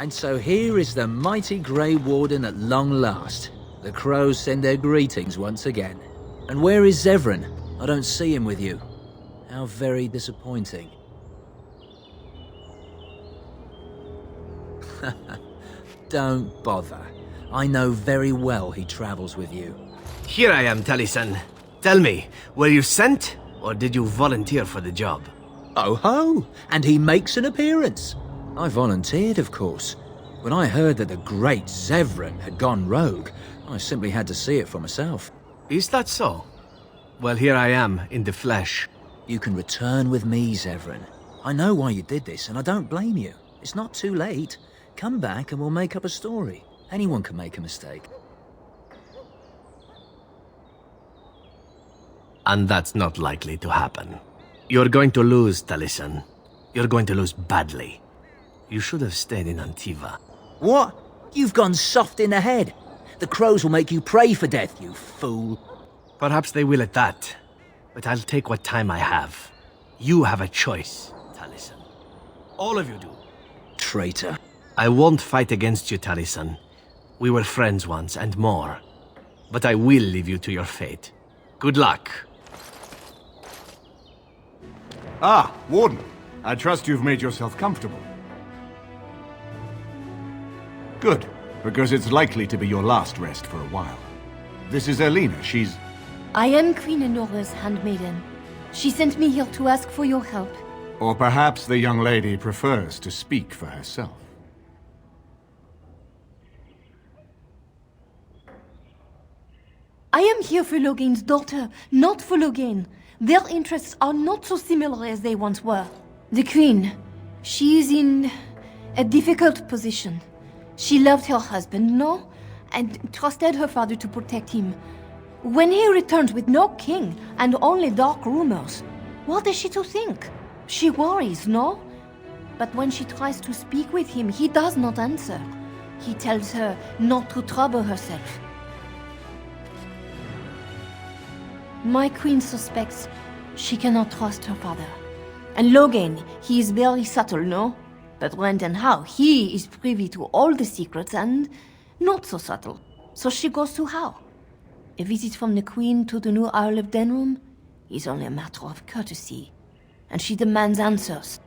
And so here is the mighty Grey Warden at long last. The Crows send their greetings once again. And where is Zevran? I don't see him with you. How very disappointing. Don't bother. I know very well he travels with you. Here I am, Taliesin. Tell me, were you sent, or did you volunteer for the job? Oh ho! And he makes an appearance. I volunteered, of course. When I heard that the great Zevran had gone rogue, I simply had to see it for myself. Is that so? Well, here I am, in the flesh. You can return with me, Zevran. I know why you did this, and I don't blame you. It's not too late. Come back and we'll make up a story. Anyone can make a mistake. And that's not likely to happen. You're going to lose, Taliesin. You're going to lose badly. You should have stayed in Antiva. What? You've gone soft in the head. The Crows will make you pray for death, you fool. Perhaps they will at that. But I'll take what time I have. You have a choice, Taliesin. All of you do. Traitor. I won't fight against you, Taliesin. We were friends once, and more. But I will leave you to your fate. Good luck. Ah, Warden. I trust you've made yourself comfortable. Good, because it's likely to be your last rest for a while. This is Elena. She's... I am Queen Enora's handmaiden. She sent me here to ask for your help. Or perhaps the young lady prefers to speak for herself. I am here for Logain's daughter, not for Logain. Their interests are not so similar as they once were. The Queen, she is in a difficult position. She loved her husband, no? And trusted her father to protect him. When he returns with no king and only dark rumors, what is she to think? She worries, no? But when she tries to speak with him, he does not answer. He tells her not to trouble herself. My queen suspects she cannot trust her father. And Logain, he is very subtle, no? But Rand and Howe, he is privy to all the secrets and not so subtle. So she goes to Howe. A visit from the queen to the new Isle of Denrum is only a matter of courtesy. And she demands answers.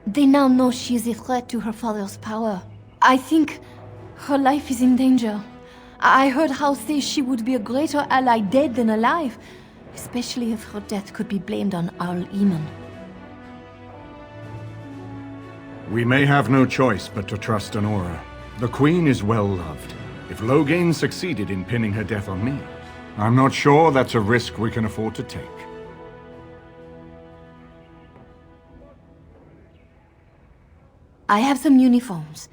They now know she is a threat to her father's power. I think her life is in danger. I heard Howe say she would be a greater ally dead than alive, especially if her death could be blamed on Arl Eamon. We may have no choice but to trust Honora. The Queen is well loved. If Logain succeeded in pinning her death on me, I'm not sure that's a risk we can afford to take. I have some uniforms.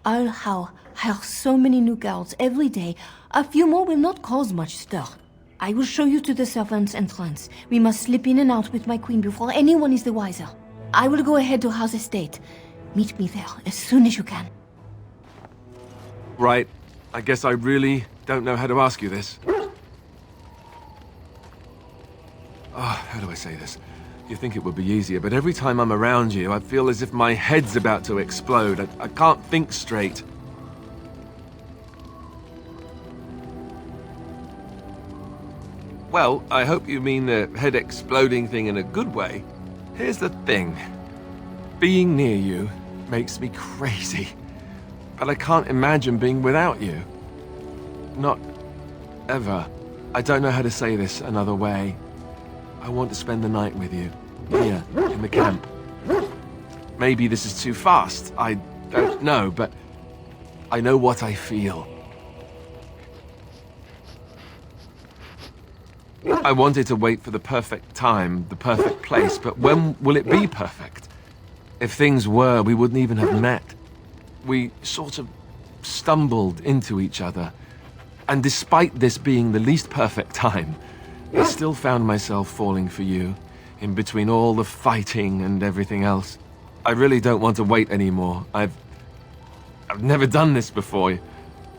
I'll hire so many new guards every day. A few more will not cause much stir. I will show you to the servants' entrance. We must slip in and out with my queen before anyone is the wiser. I will go ahead to Howe's estate. Meet me there as soon as you can. Right. I guess I really don't know how to ask you this. How do I say this? You think it would be easier, but every time I'm around you, I feel as if my head's about to explode. I can't think straight. Well, I hope you mean the head exploding thing in a good way. Here's the thing. Being near you makes me crazy. But I can't imagine being without you. Not ever. I don't know how to say this another way. I want to spend the night with you, here, in the camp. Maybe this is too fast, I don't know, but I know what I feel. I wanted to wait for the perfect time, the perfect place, but when will it be perfect? If things were, we wouldn't even have met. We sort of stumbled into each other. And despite this being the least perfect time, I still found myself falling for you, in between all the fighting and everything else. I really don't want to wait anymore. I've never done this before.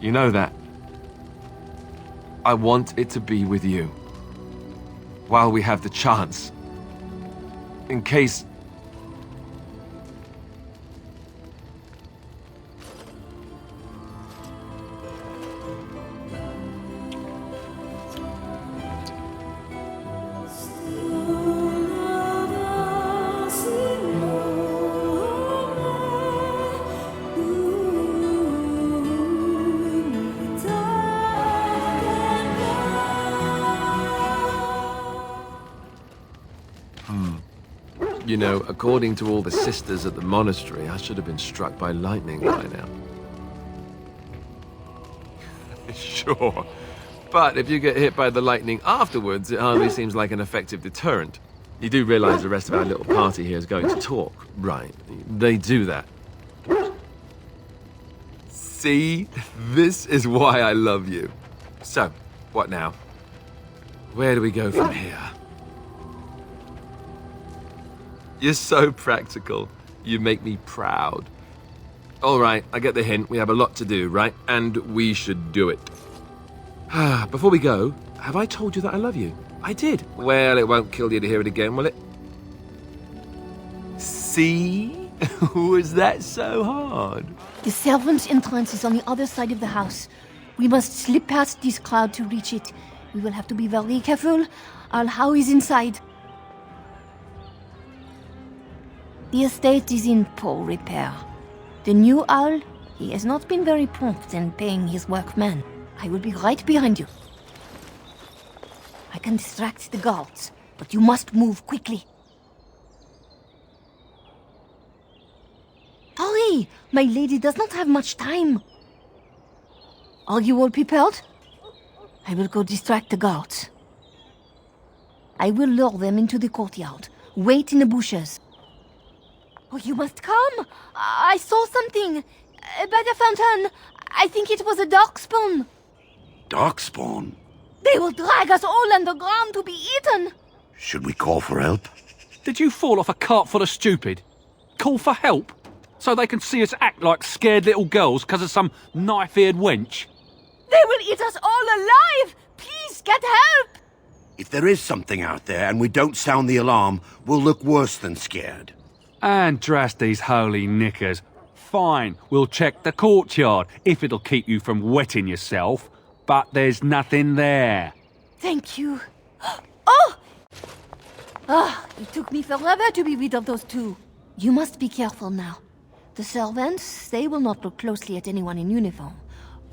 You know that. I want it to be with you. While we have the chance. In case You know, according to all the sisters at the monastery, I should have been struck by lightning by now. Sure. But if you get hit by the lightning afterwards, it hardly seems like an effective deterrent. You do realize the rest of our little party here is going to talk, right? They do that. See? This is why I love you. So, what now? Where do we go from here? You're so practical. You make me proud. All right, I get the hint. We have a lot to do, right? And we should do it. Before we go, have I told you that I love you? I did. Well, it won't kill you to hear it again, will it? See? Was that so hard? The servants' entrance is on the other side of the house. We must slip past this crowd to reach it. We will have to be very careful. Our Howe is inside. The estate is in poor repair. The new owl, he has not been very prompt in paying his workmen. I will be right behind you. I can distract the guards, but you must move quickly. Hurry! My lady does not have much time. Are you all prepared? I will go distract the guards. I will lure them into the courtyard. Wait in the bushes. Oh, you must come! I saw something! By the fountain! I think it was a darkspawn! Darkspawn? They will drag us all underground to be eaten! Should we call for help? Did you fall off a cart full of stupid? Call for help? So they can see us act like scared little girls because of some knife-eared wench? They will eat us all alive! Please, get help! If there is something out there and we don't sound the alarm, we'll look worse than scared. And drast these holy knickers. Fine, we'll check the courtyard, if it'll keep you from wetting yourself. But there's nothing there. Thank you. Oh! It took me forever to be rid of those two. You must be careful now. The servants, they will not look closely at anyone in uniform.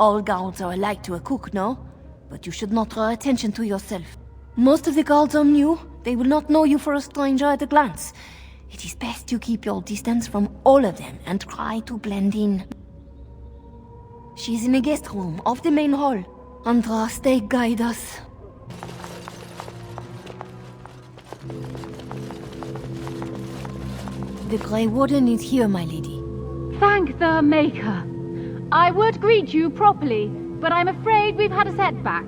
All guards are alike to a cook, no? But you should not draw attention to yourself. Most of the guards are new. They will not know you for a stranger at a glance. It is best to keep your distance from all of them and try to blend in. She's in the guest room off the main hall. Andraste, guide us. The Grey Warden is here, my lady. Thank the Maker. I would greet you properly, but I'm afraid we've had a setback.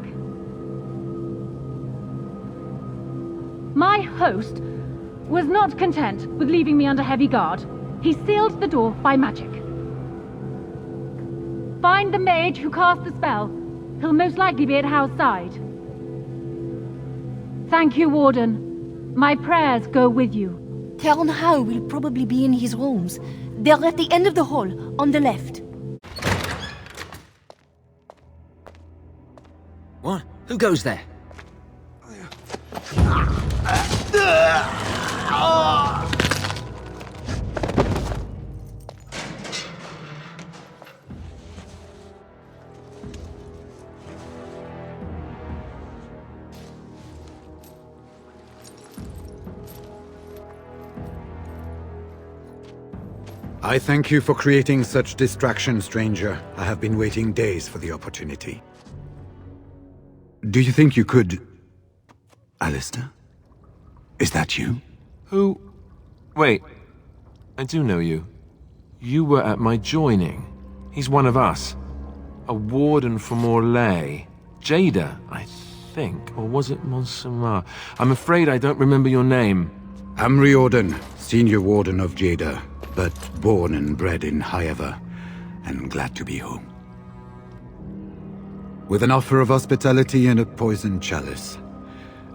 My host was not content with leaving me under heavy guard. He sealed the door by magic. Find the mage who cast the spell. He'll most likely be at Howe's side. Thank you, Warden. My prayers go with you. Count Howe will probably be in his rooms. They're at the end of the hall, on the left. What? Who goes there? I thank you for creating such distraction, stranger. I have been waiting days for the opportunity. Do you think you could... Alistair? Is that you? Who? Wait. I do know you. You were at my joining. He's one of us. A warden from Orlais. Jada, I think. Or was it Montsemar? I'm afraid I don't remember your name. I'm Riordan, senior warden of Jada, but born and bred in Highever, and glad to be home. With an offer of hospitality and a poisoned chalice,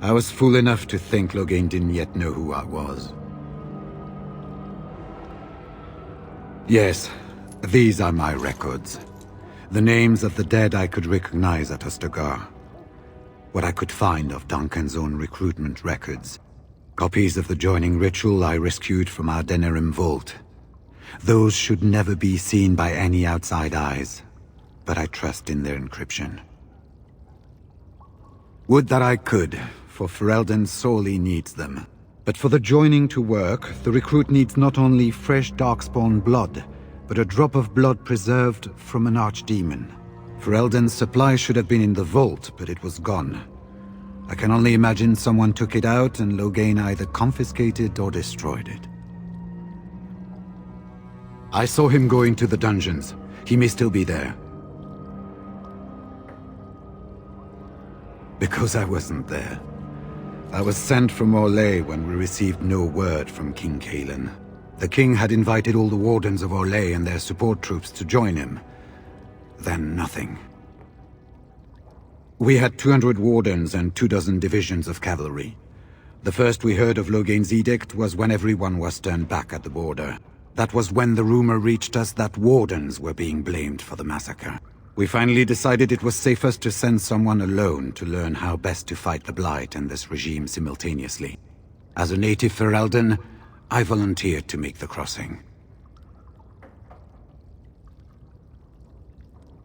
I was fool enough to think Loghain didn't yet know who I was. Yes, these are my records. The names of the dead I could recognize at Ostagar. What I could find of Duncan's own recruitment records. Copies of the joining ritual I rescued from our Denerim vault. Those should never be seen by any outside eyes, but I trust in their encryption. Would that I could, for Ferelden sorely needs them. But for the joining to work, the recruit needs not only fresh darkspawn blood, but a drop of blood preserved from an archdemon. Ferelden's supply should have been in the vault, but it was gone. I can only imagine someone took it out and Loghain either confiscated or destroyed it. I saw him go into the dungeons. He may still be there. Because I wasn't there. I was sent from Orlais when we received no word from King Cailan. The king had invited all the wardens of Orlais and their support troops to join him. Then nothing. We had 200 wardens and 24 divisions of cavalry. The first we heard of Loghain's edict was when everyone was turned back at the border. That was when the rumor reached us that wardens were being blamed for the massacre. We finally decided it was safest to send someone alone to learn how best to fight the Blight and this regime simultaneously. As a native Ferelden, I volunteered to make the crossing.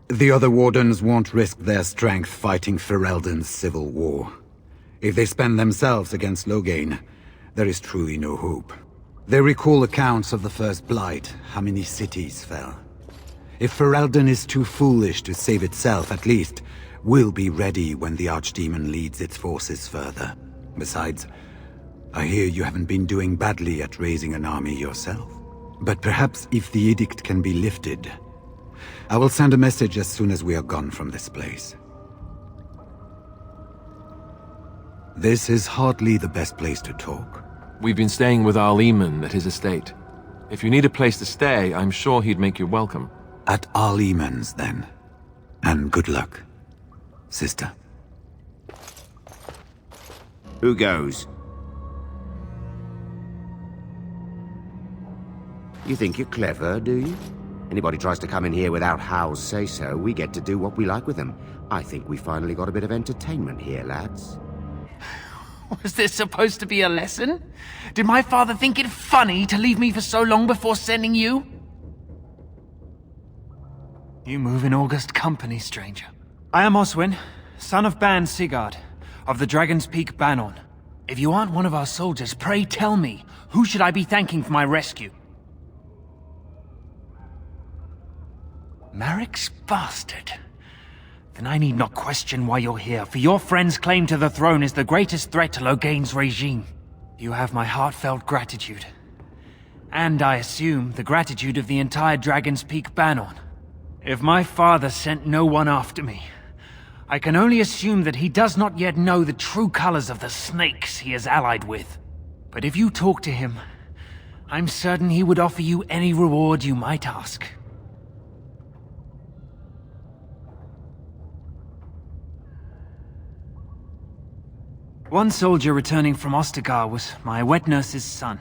The other wardens won't risk their strength fighting Ferelden's civil war. If they spend themselves against Loghain, there is truly no hope. They recall accounts of the first Blight, how many cities fell. If Ferelden is too foolish to save itself, at least, we'll be ready when the Archdemon leads its forces further. Besides, I hear you haven't been doing badly at raising an army yourself. But perhaps if the edict can be lifted, I will send a message as soon as we are gone from this place. This is hardly the best place to talk. We've been staying with our Leman at his estate. If you need a place to stay, I'm sure he'd make you welcome. At Arleman's, then. And good luck, sister. Who goes? You think you're clever, do you? Anybody tries to come in here without Howe's say-so, we get to do what we like with them. I think we finally got a bit of entertainment here, lads. Was this supposed to be a lesson? Did my father think it funny to leave me for so long before sending you? You move in august company, stranger. I am Oswin, son of Ban Sigurd, of the Dragon's Peak Bannon. If you aren't one of our soldiers, pray tell me, who should I be thanking for my rescue? Marik's bastard. Then I need not question why you're here, for your friend's claim to the throne is the greatest threat to Loghain's regime. You have my heartfelt gratitude. And I assume the gratitude of the entire Dragon's Peak Bannon. If my father sent no one after me, I can only assume that he does not yet know the true colors of the snakes he is allied with. But if you talk to him, I'm certain he would offer you any reward you might ask. One soldier returning from Ostagar was my wet nurse's son.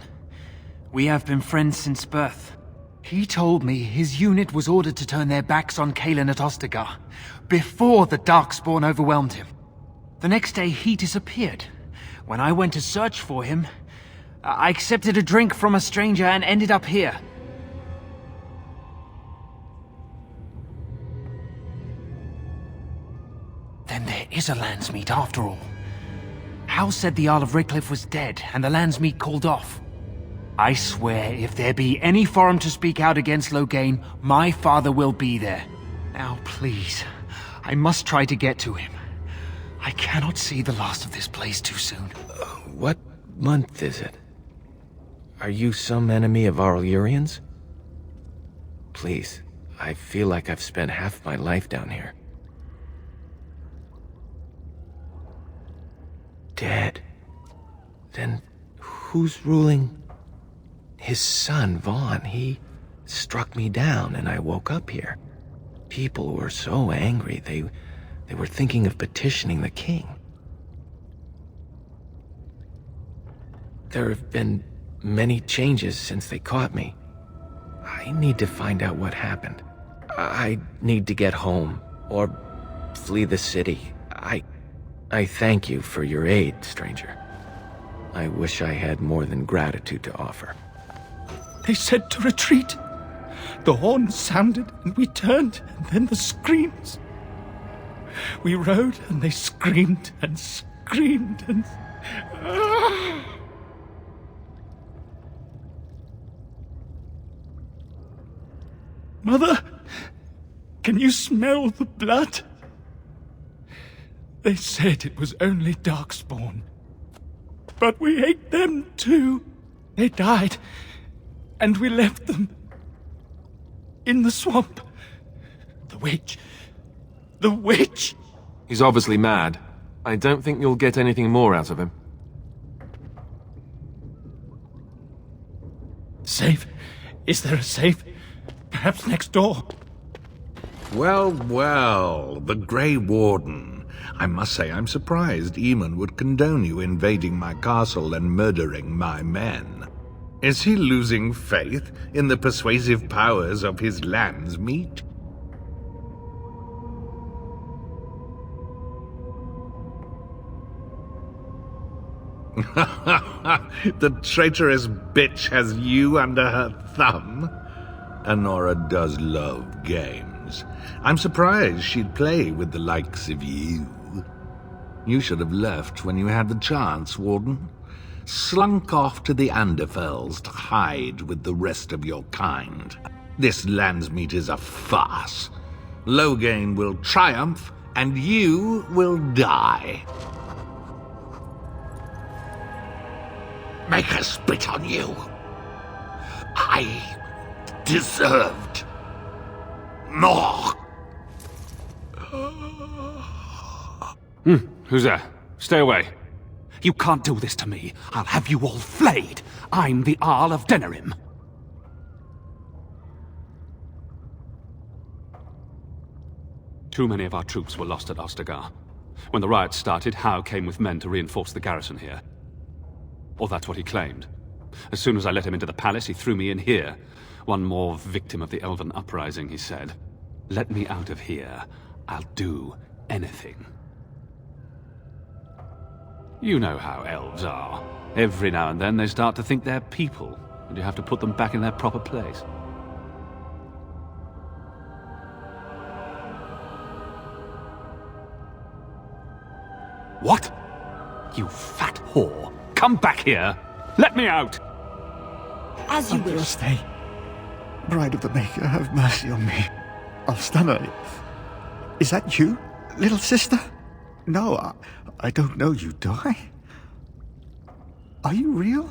We have been friends since birth. He told me his unit was ordered to turn their backs on Cailan at Ostagar, before the Darkspawn overwhelmed him. The next day he disappeared. When I went to search for him, I accepted a drink from a stranger and ended up here. Then there is a Landsmeet after all. Howe said the Jarl of Redcliffe was dead, and the Landsmeet called off. I swear, if there be any forum to speak out against Loghain, my father will be there. Now, please, I must try to get to him. I cannot see the last of this place too soon. What month is it? Are you some enemy of Aurelian's? Please, I feel like I've spent half my life down here. Dead. Then who's ruling? His son, Vaughn. He struck me down and I woke up here. People were so angry, they were thinking of petitioning the king. There have been many changes since they caught me. I need to find out what happened. I need to get home, or flee the city. I thank you for your aid, stranger. I wish I had more than gratitude to offer. They said to retreat. The horn sounded, and we turned, and then the screams. We rode, and they screamed, and screamed, and... Mother, can you smell the blood? They said it was only darkspawn. But we ate them too. They died, and we left them in the swamp. The witch. The witch! He's obviously mad. I don't think you'll get anything more out of him. Safe? Is there a safe? Perhaps next door? Well, well, the Grey Warden. I must say I'm surprised Eamon would condone you invading my castle and murdering my men. Is he losing faith in the persuasive powers of his land's meat? The traitorous bitch has you under her thumb. Anora does love games. I'm surprised she'd play with the likes of you. You should have left when you had the chance, Warden. Slunk off to the Anderfells to hide with the rest of your kind. This landsmeet is a farce. Loghain will triumph, and you will die. Make her spit on you. I deserved more. Who's there? Stay away. You can't do this to me. I'll have you all flayed. I'm the Arl of Denerim. Too many of our troops were lost at Ostagar. When the riots started, Howe came with men to reinforce the garrison here. Or that's what he claimed. As soon as I let him into the palace, he threw me in here. One more victim of the Elven uprising, he said. Let me out of here. I'll do anything. You know how elves are. Every now and then they start to think they're people, and you have to put them back in their proper place. What? You fat whore! Come back here! Let me out! As you I will wish. stay. Bride of the Maker, have mercy on me. Alstana, is that you, little sister? No, I don't know you, do I? Are you real?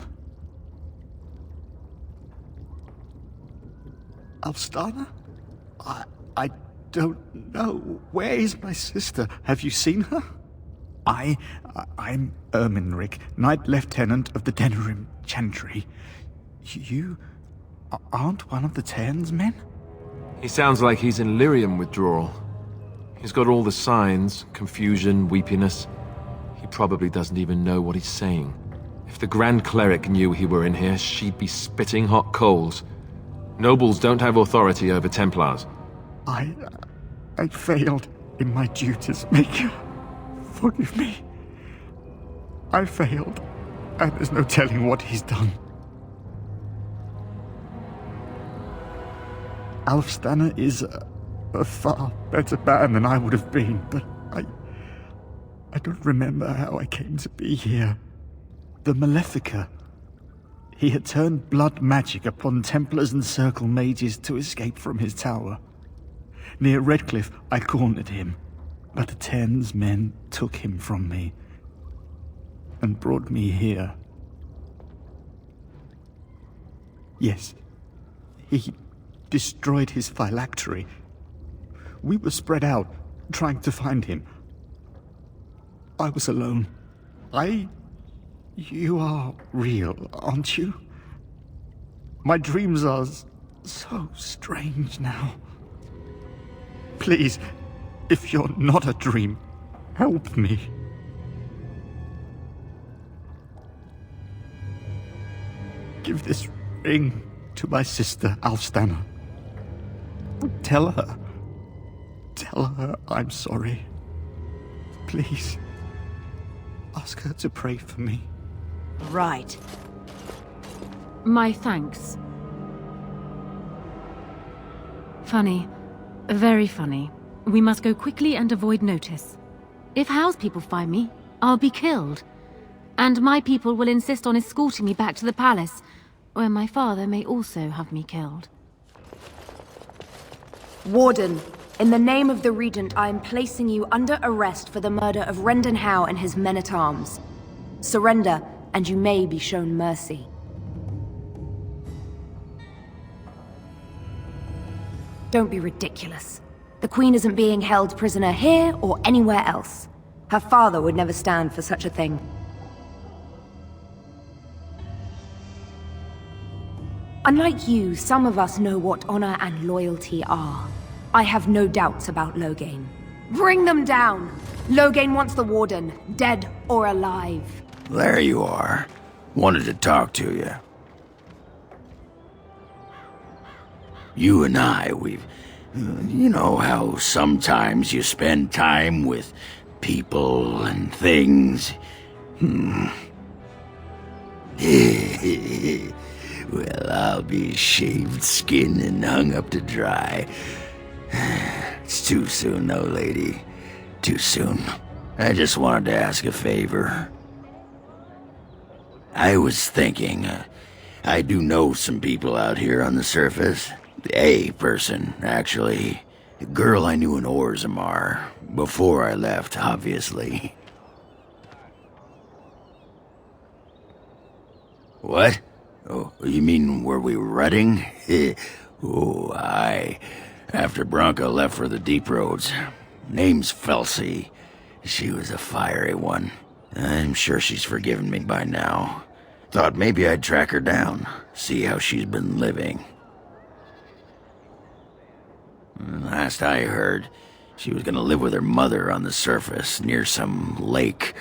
Alstana? I don't know. Where is my sister? Have you seen her? I'm Erminric, Knight Lieutenant of the Denerim Chantry. You aren't one of the Tairn's men? He sounds like he's in lyrium withdrawal. He's got all the signs, confusion, weepiness. He probably doesn't even know what he's saying. If the Grand Cleric knew he were in here, she'd be spitting hot coals. Nobles don't have authority over Templars. I failed in my duties, Maker. Forgive me. I failed, and there's no telling what he's done. Alfstana is a far better man than I would have been, but I don't remember how I came to be here. The Malefica. He had turned blood magic upon Templars and Circle mages to escape from his tower. Near Redcliffe, I cornered him, but the Tairn's men took him from me and brought me here. Yes, he destroyed his phylactery. We were spread out, trying to find him. I was alone. You are real, aren't you? My dreams are so strange now. Please, if you're not a dream, help me. Give this ring to my sister, Alfstana. Tell her I'm sorry. Please, ask her to pray for me. Right. My thanks. Funny. Very funny. We must go quickly and avoid notice. If Howe's people find me, I'll be killed. And my people will insist on escorting me back to the palace, where my father may also have me killed. Warden, in the name of the Regent, I am placing you under arrest for the murder of Rendon Howe and his men-at-arms. Surrender, and you may be shown mercy. Don't be ridiculous. The Queen isn't being held prisoner here or anywhere else. Her father would never stand for such a thing. Unlike you, some of us know what honor and loyalty are. I have no doubts about Loghain. Bring them down! Loghain wants the Warden, dead or alive. There you are. Wanted to talk to you. You and I, we've... You know how sometimes you spend time with people and things? Well, I'll be shaved skin and hung up to dry. It's too soon, though, lady. Too soon. I just wanted to ask a favor. I was thinking, I do know some people out here on the surface. A person, actually. A girl I knew in Orzammar. Before I left, obviously. What? Oh, you mean where we were rutting? Oh, aye. After Bronco left for the deep roads. Name's Felsi. She was a fiery one. I'm sure she's forgiven me by now. Thought maybe I'd track her down, see how she's been living. Last I heard, she was gonna live with her mother on the surface, near some lake.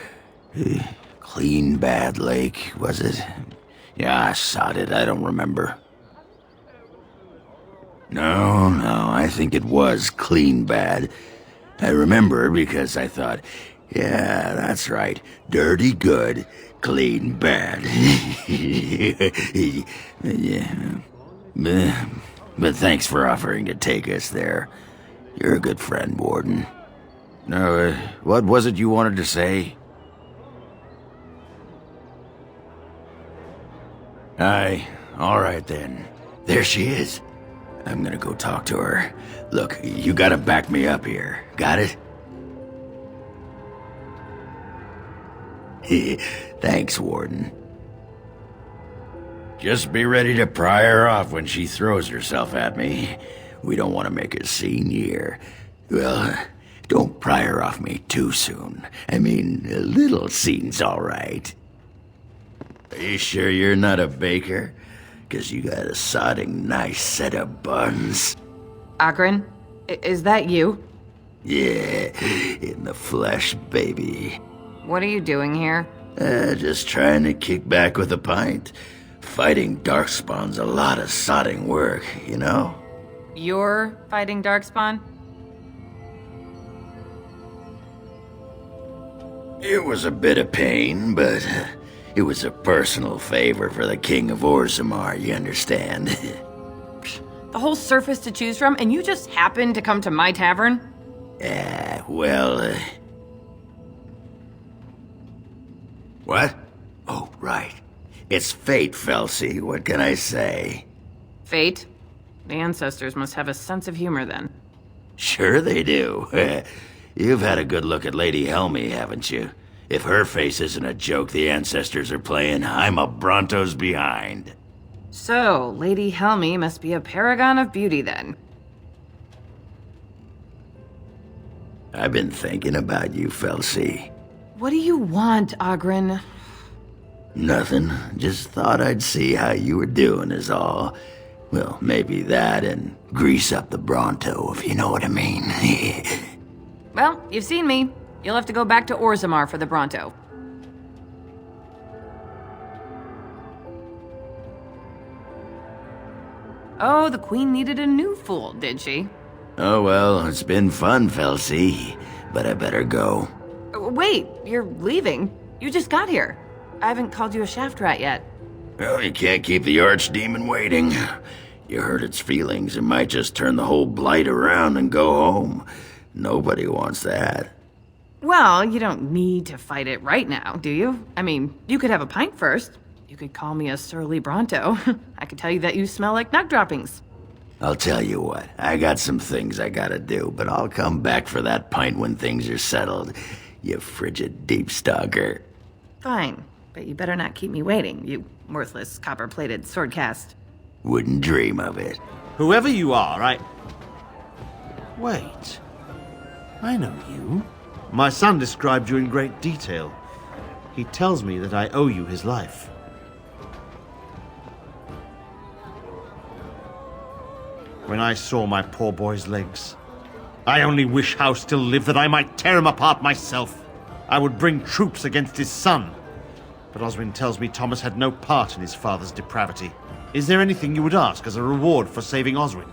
Clean Bad Lake, was it? Yeah, I sod it, I don't remember. No, I think it was Clean Bad. I remember because I thought, yeah, that's right, dirty good, clean bad. Yeah. But thanks for offering to take us there. You're a good friend, Warden. No, what was it you wanted to say? Aye, all right then. There she is. I'm gonna go talk to her. Look, you gotta back me up here. Got it? Thanks, Warden. Just be ready to pry her off when she throws herself at me. We don't want to make a scene here. Well, don't pry her off me too soon. I mean, a little scene's all right. Are you sure you're not a baker? 'Cause you got a sodding nice set of buns. Oghren, is that you? Yeah, in the flesh, baby. What are you doing here? Just trying to kick back with a pint. Fighting Darkspawn's a lot of sodding work, you know? You're fighting Darkspawn? It was a bit of pain, but it was a personal favor for the King of Orzammar, you understand? The whole surface to choose from, and you just happened to come to my tavern? Well, What? Oh, right. It's fate, Felsi. What can I say? Fate? The ancestors must have a sense of humor, then. Sure they do. You've had a good look at Lady Helmy, haven't you? If her face isn't a joke the ancestors are playing, I'm a Bronto's behind. So, Lady Helmy must be a paragon of beauty, then. I've been thinking about you, Felsi. What do you want, Oghren? Nothing. Just thought I'd see how you were doing is all. Well, maybe that and grease up the Bronto, if you know what I mean. Well, you've seen me. You'll have to go back to Orzammar for the Bronto. Oh, the Queen needed a new fool, did she? Oh well, it's been fun, Felsi. But I better go. Wait, you're leaving? You just got here. I haven't called you a shaft rat yet. Well, you can't keep the archdemon waiting. You hurt its feelings, it might just turn the whole blight around and go home. Nobody wants that. Well, you don't need to fight it right now, do you? I mean, you could have a pint first. You could call me a surly Bronto. I could tell you that you smell like nug droppings. I'll tell you what, I got some things I gotta do, but I'll come back for that pint when things are settled, you frigid deepstalker. Fine, but you better not keep me waiting, you worthless copper-plated swordcast. Wouldn't dream of it. Whoever you are, Wait. I know you. My son described you in great detail. He tells me that I owe you his life. When I saw my poor boy's legs, I only wish Howe still lived that I might tear him apart myself. I would bring troops against his son. But Oswin tells me Thomas had no part in his father's depravity. Is there anything you would ask as a reward for saving Oswin?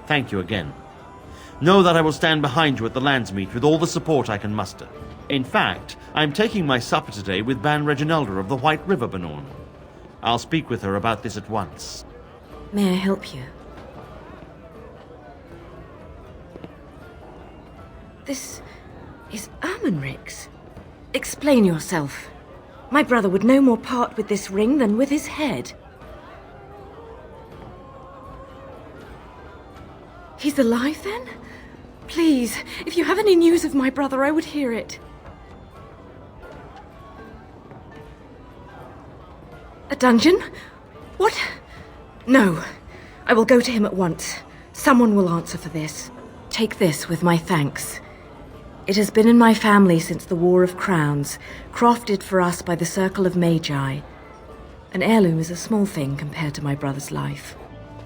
Thank you again. Know that I will stand behind you at the Landsmeet with all the support I can muster. In fact, I am taking my supper today with Ban Reginalda of the White River Banorn. I'll speak with her about this at once. May I help you? This is Ermenric's. Explain yourself. My brother would no more part with this ring than with his head. He's alive then? Please, if you have any news of my brother, I would hear it. A dungeon? What? No. I will go to him at once. Someone will answer for this. Take this with my thanks. It has been in my family since the War of Crowns, crafted for us by the Circle of Magi. An heirloom is a small thing compared to my brother's life.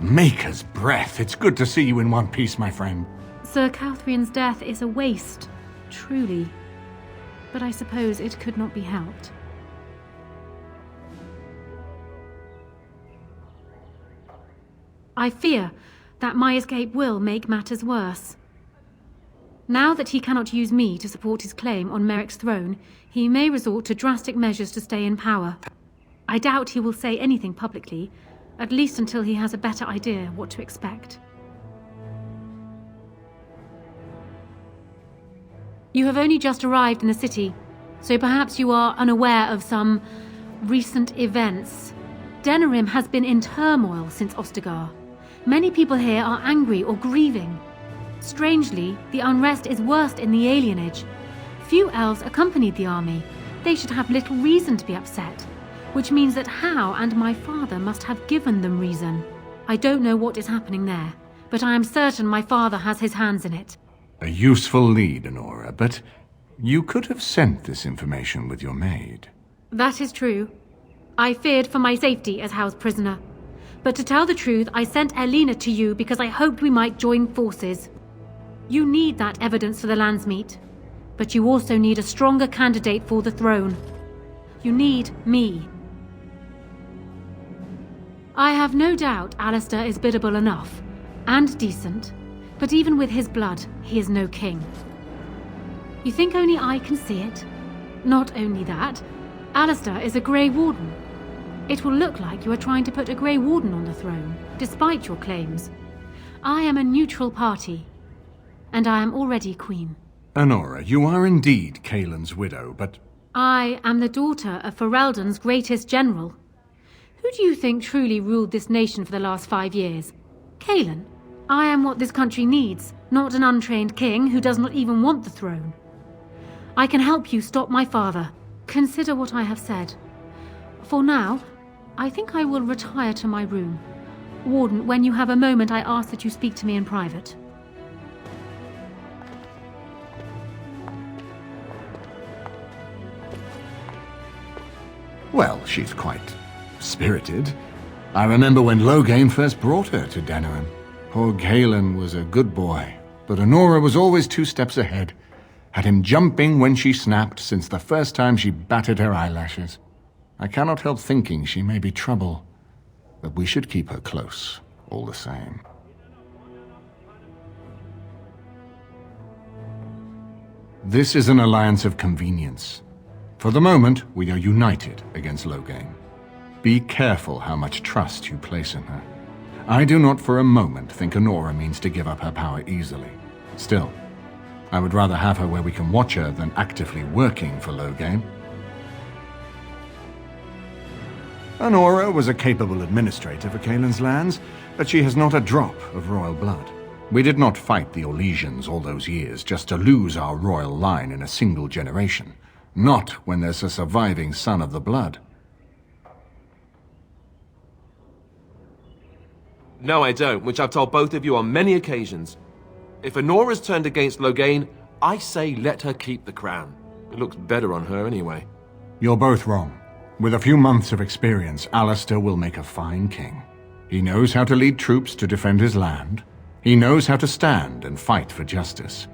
Maker's breath. It's good to see you in one piece, my friend. Sir Calthrian's death is a waste, truly. But I suppose it could not be helped. I fear that my escape will make matters worse. Now that he cannot use me to support his claim on Merrick's throne, he may resort to drastic measures to stay in power. I doubt he will say anything publicly, at least until he has a better idea what to expect. You have only just arrived in the city, so perhaps you are unaware of some recent events. Denerim has been in turmoil since Ostagar. Many people here are angry or grieving. Strangely, the unrest is worst in the alienage. Few elves accompanied the army. They should have little reason to be upset, which means that Howe and my father must have given them reason. I don't know what is happening there, but I am certain my father has his hands in it. A useful lead, Honora, but you could have sent this information with your maid. That is true. I feared for my safety as Howe's prisoner. But to tell the truth, I sent Elena to you because I hoped we might join forces. You need that evidence for the Landsmeet, but you also need a stronger candidate for the throne. You need me. I have no doubt Alistair is biddable enough, and decent, but even with his blood, he is no king. You think only I can see it? Not only that, Alistair is a Grey Warden. It will look like you are trying to put a Grey Warden on the throne, despite your claims. I am a neutral party, and I am already queen. Honora, you are indeed Kaelin's widow, but... I am the daughter of Ferelden's greatest general. Who do you think truly ruled this nation for the last 5 years? Kaelin. I am what this country needs, not an untrained king who does not even want the throne. I can help you stop my father. Consider what I have said. For now, I think I will retire to my room. Warden, when you have a moment, I ask that you speak to me in private. Well, she's quite spirited. I remember when Loghain first brought her to Denerim. Poor Kaelin was a good boy, but Honora was always 2 steps ahead. Had him jumping when she snapped since the first time she batted her eyelashes. I cannot help thinking she may be trouble, but we should keep her close, all the same. This is an alliance of convenience. For the moment, we are united against Loghain. Be careful how much trust you place in her. I do not for a moment think Honora means to give up her power easily. Still, I would rather have her where we can watch her than actively working for Loghain. Honora was a capable administrator for Kaelin's lands, but she has not a drop of royal blood. We did not fight the Orlesians all those years just to lose our royal line in a single generation. Not when there's a surviving son of the blood. No, I don't, which I've told both of you on many occasions. If Honora's turned against Loghain, I say let her keep the crown. It looks better on her anyway. You're both wrong. With a few months of experience, Alistair will make a fine king. He knows how to lead troops to defend his land. He knows how to stand and fight for justice.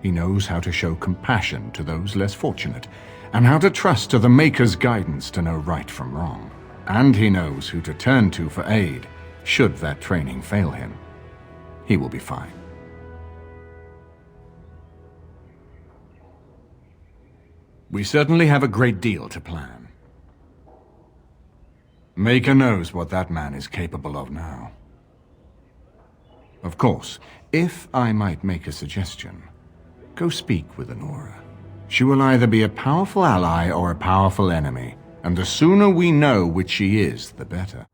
He knows how to show compassion to those less fortunate, and how to trust to the Maker's guidance to know right from wrong. And he knows who to turn to for aid, should that training fail him. He will be fine. We certainly have a great deal to plan. Maker knows what that man is capable of now. Of course, if I might make a suggestion, go speak with Honora. She will either be a powerful ally or a powerful enemy, and the sooner we know which she is, the better.